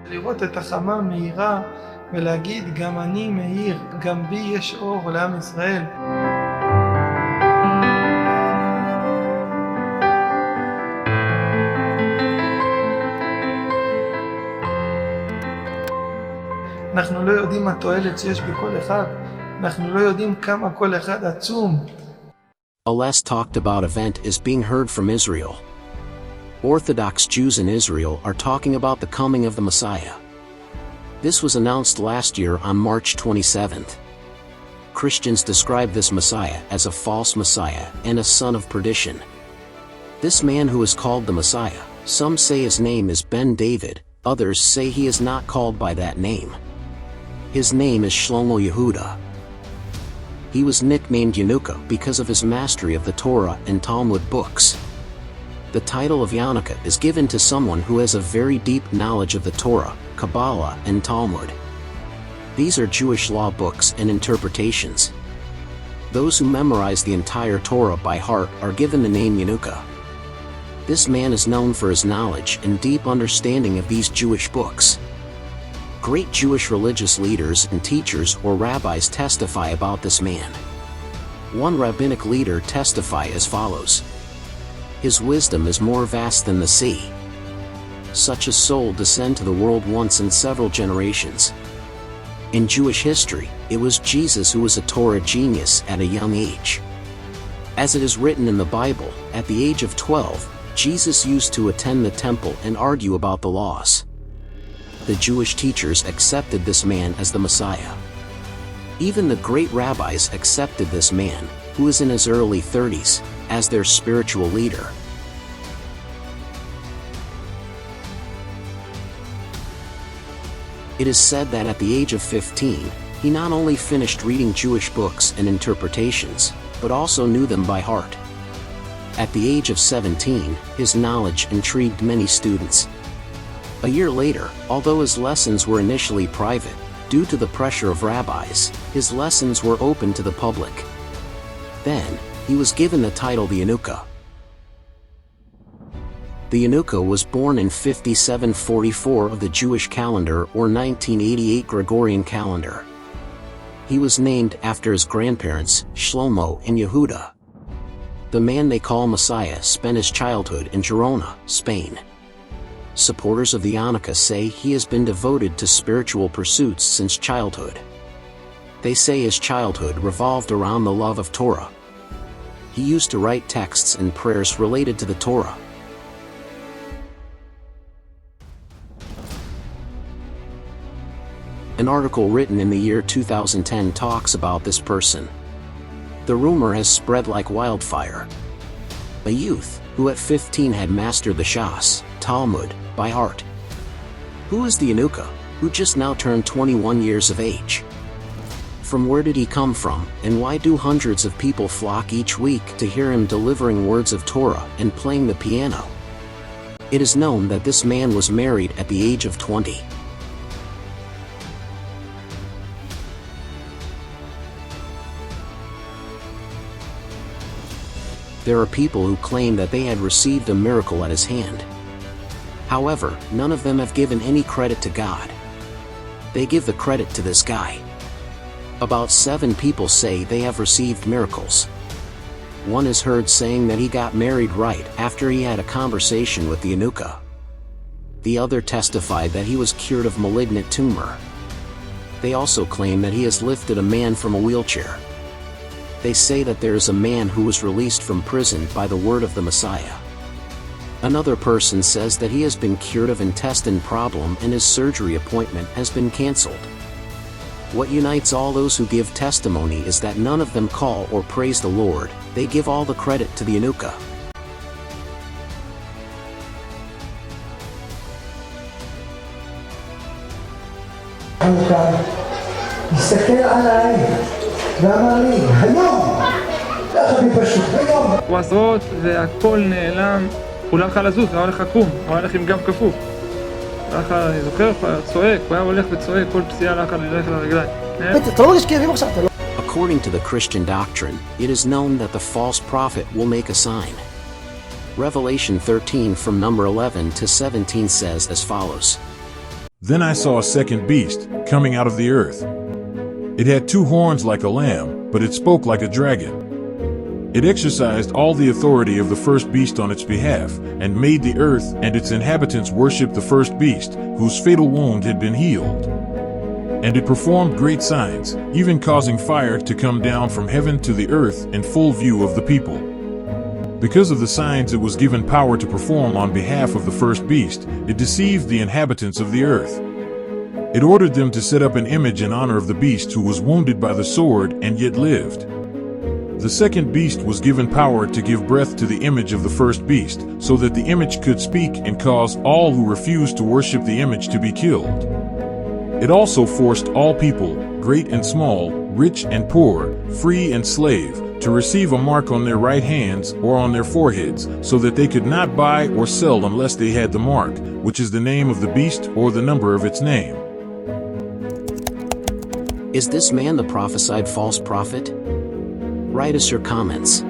לראות את החמה מהירה ולהגיד גם אני מאיר, גם בי יש אור לעם ישראל. אנחנו לא יודעים מה התועלת שיש בכל אחד, אנחנו לא יודעים כמה כל אחד עצום. A less talked about event is being heard from Israel. Orthodox Jews in Israel are talking about the coming of the Messiah. This was announced last year on March 27th. Christians describe this Messiah as a false Messiah and a son of perdition. This man who is called the Messiah, some say his name is Ben David, others say he is not called by that name. His name is Shlomo Yehuda. He was nicknamed Yanuka because of his mastery of the Torah and Talmud books. The title of Yanuka is given to someone who has a very deep knowledge of the Torah, Kabbalah, and Talmud. These are Jewish law books and interpretations. Those who memorize the entire Torah by heart are given the name Yanuka. This man is known for his knowledge and deep understanding of these Jewish books. Great Jewish religious leaders and teachers or rabbis testify about this man. One rabbinic leader testified as follows. His wisdom is more vast than the sea. Such a soul descend to the world once in several generations. In Jewish history, it was Jesus who was a Torah genius at a young age. As it is written in the Bible, at the age of 12, Jesus used to attend the temple and argue about the laws. The Jewish teachers accepted this man as the Messiah. Even the great rabbis accepted this man, who is in his early 30s, as their spiritual leader. It is said that at the age of 15, he not only finished reading Jewish books and interpretations, but also knew them by heart. At the age of 17, his knowledge intrigued many students. A year later, although his lessons were initially private, due to the pressure of rabbis, his lessons were open to the public. Then, he was given the title the Yanuka. The Yanuka was born in 5744 of the Jewish calendar or 1988 Gregorian calendar. He was named after his grandparents, Shlomo and Yehuda. The man they call Messiah spent his childhood in Girona, Spain. Supporters of the Yanuka say he has been devoted to spiritual pursuits since childhood. They say his childhood revolved around the love of Torah. He used to write texts and prayers related to the Torah. An article written in the year 2010 talks about this person. The rumor has spread like wildfire. A youth, who at 15 had mastered the Shas, Talmud, by heart. Who is the Yanuka, who just now turned 21 years of age? From where did he come from, and why do hundreds of people flock each week to hear him delivering words of Torah and playing the piano? It is known that this man was married at the age of 20. There are people who claim that they had received a miracle at his hand. However, none of them have given any credit to God. They give the credit to this guy. About 7 people say they have received miracles. One is heard saying that he got married right after he had a conversation with the Yanuka. The other testified that he was cured of malignant tumor. They also claim that he has lifted a man from a wheelchair. They say that there is a man who was released from prison by the word of the Messiah. Another person says that he has been cured of intestine problem and his surgery appointment has been cancelled. What unites all those who give testimony is that none of them call or praise the Lord, they give all the credit to the Yanuka. הוא עשרות והכל נעלם, הוא לא הלך לזוז, הוא היה הולך לקום, הוא היה הולך עם גב כפוף. אני זוכר, הוא היה צועק, הוא היה הולך וצועק, כל פסיעה הלך ללך לרגליים. A According to the Christian doctrine, it is known that the false prophet will make a sign. Revelation 13 from number 11 to 17 says as follows. Then I saw a second beast coming out of the earth. It had 2 horns like a lamb, but it spoke like a dragon. It exercised all the authority of the first beast on its behalf, and made the earth and its inhabitants worship the first beast, whose fatal wound had been healed. And it performed great signs, even causing fire to come down from heaven to the earth in full view of the people. Because of the signs it was given power to perform on behalf of the first beast, it deceived the inhabitants of the earth. It ordered them to set up an image in honor of the beast who was wounded by the sword and yet lived. The second beast was given power to give breath to the image of the first beast, so that the image could speak and cause all who refused to worship the image to be killed. It also forced all people, great and small, rich and poor, free and slave, to receive a mark on their right hands or on their foreheads, so that they could not buy or sell unless they had the mark, which is the name of the beast or the number of its name. Is this man the prophesied false prophet? Write us your comments.